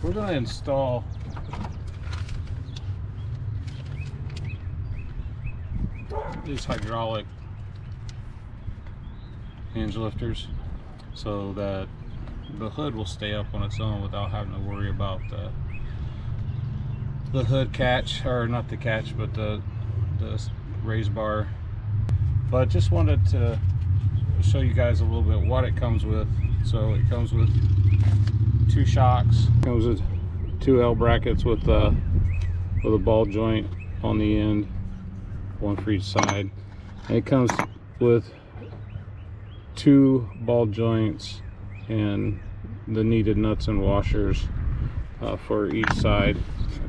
we're going to install these hydraulic hinge lifters so that the hood will stay up on its own without having to worry about the hood catch, or not the catch, but the raise bar. But just wanted to show you guys a little bit what it comes with. So it comes with 2 shocks, comes with 2 L brackets with a ball joint on the end, one for each side, and it comes with 2 ball joints and the needed nuts and washers for each side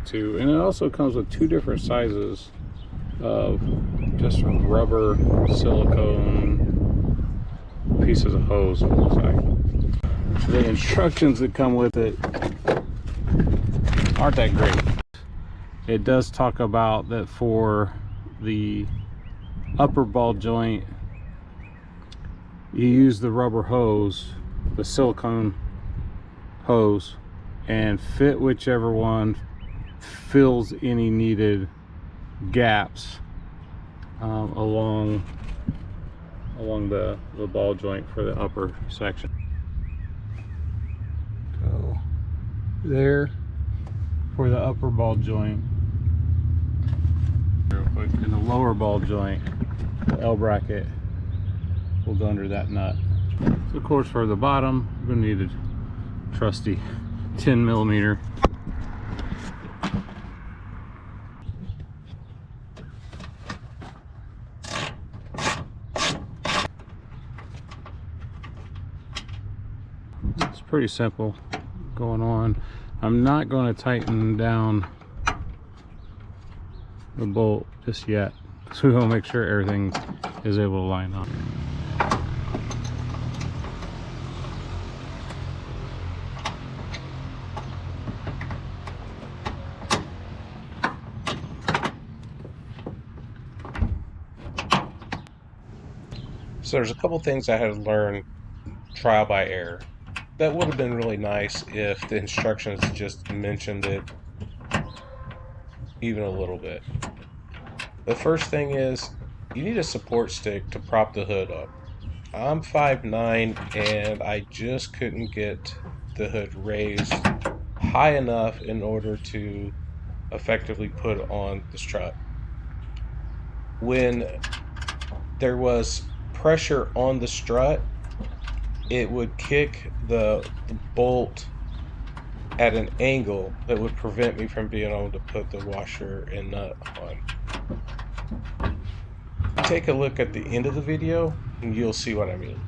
too. And it also comes with 2 different sizes of just rubber silicone pieces of hose, it looks like. The instructions that come with it aren't that great. It does talk about that for the upper ball joint, you use the rubber hose, the silicone hose, and fit whichever one fills any needed gaps along the ball joint for the upper section. So there for the upper ball joint, real quick, and the lower ball joint, the L bracket will go under that nut. So of course for the bottom, we're going to need a trusty 10mm. It's pretty simple going on. I'm not going to tighten down the bolt just yet, so we'll make sure everything is able to line up. So there's a couple things I had to learn trial by error. That would have been really nice if the instructions just mentioned it even a little bit. The first thing is you need a support stick to prop the hood up. I'm 5'9" and I just couldn't get the hood raised high enough in order to effectively put on the strut. When there was pressure on the strut, it would kick the bolt at an angle that would prevent me from being able to put the washer and nut on. Take a look at the end of the video and you'll see what I mean.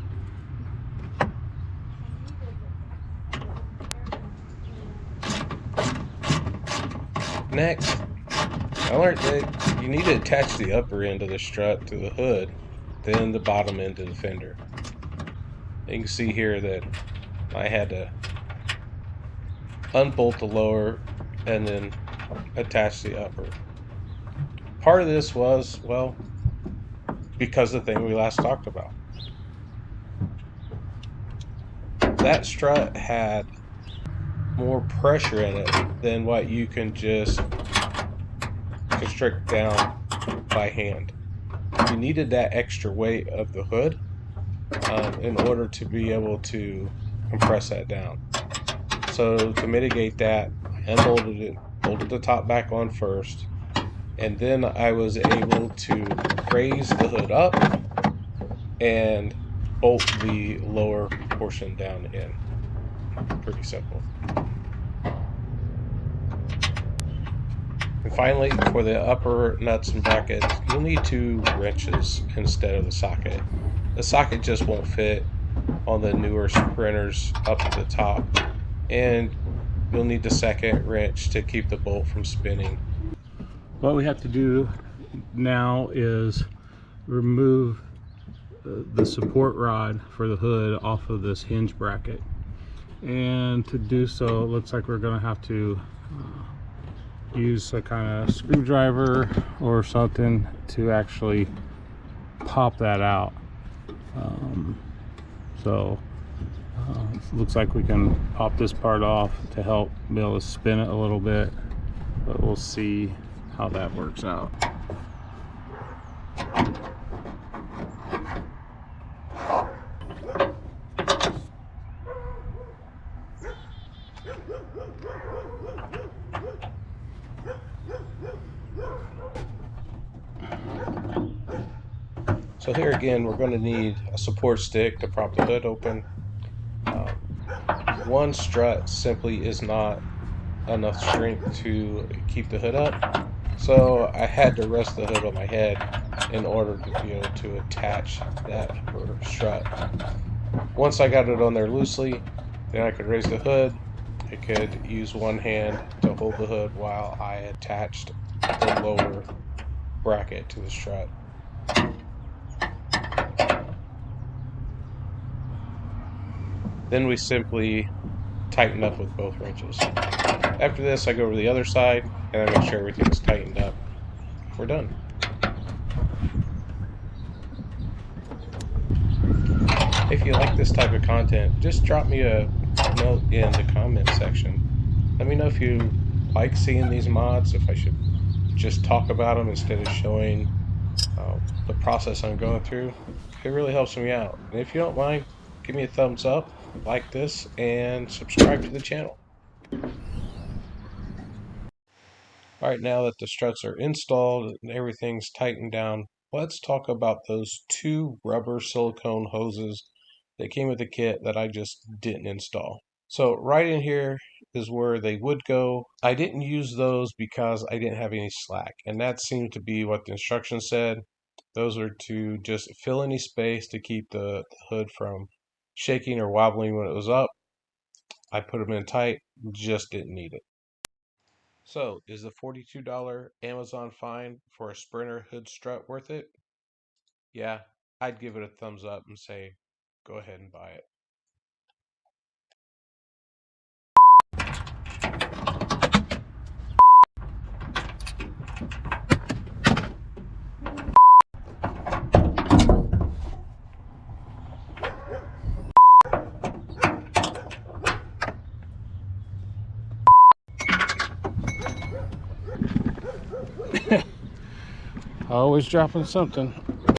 Next, I learned that you need to attach the upper end of the strut to the hood, then the bottom end to the fender. You can see here that I had to unbolt the lower and then attach the upper. Part of this was, well, because of the thing we last talked about. That strut had more pressure in it than what you can just constrict down by hand. You needed that extra weight of the hood in order to be able to compress that down. So to mitigate that, I unbolted it, bolted the top back on first, and then I was able to raise the hood up and bolt the lower portion down in. Pretty simple. And finally, for the upper nuts and brackets, you'll need 2 wrenches instead of the socket. The socket just won't fit on the newer sprinters up at the top, and you'll need the second wrench to keep the bolt from spinning. What we have to do now is remove the support rod for the hood off of this hinge bracket, and to do so it looks like we're going to have to use a kind of screwdriver or something to actually pop that out. Looks like we can pop this part off to help be able to spin it a little bit, but we'll see how that works out. So here again, we're going to need a support stick to prop the hood open. One strut simply is not enough strength to keep the hood up, so I had to rest the hood on my head in order to be able to attach that upper strut. Once I got it on there loosely, then I could raise the hood. I could use one hand to hold the hood while I attached the lower bracket to the strut. Then we simply tighten up with both wrenches. After this, I go over the other side and I make sure everything's tightened up. We're done. If you like this type of content, just drop me a note in the comment section. Let me know if you like seeing these mods, if I should just talk about them instead of showing the process I'm going through. It really helps me out. And if you don't mind, give me a thumbs up, like this, and subscribe to the channel. Alright, now that the struts are installed and everything's tightened down, let's talk about those two rubber silicone hoses that came with the kit that I just didn't install. So right in here is where they would go. I didn't use those because I didn't have any slack, and that seemed to be what the instructions said. Those are to just fill any space to keep the hood from shaking or wobbling when it was up. I put them in tight, just didn't need it. So, is the $42 Amazon find for a Sprinter hood strut worth it? Yeah, I'd give it a thumbs up and say, go ahead and buy it. Always dropping something.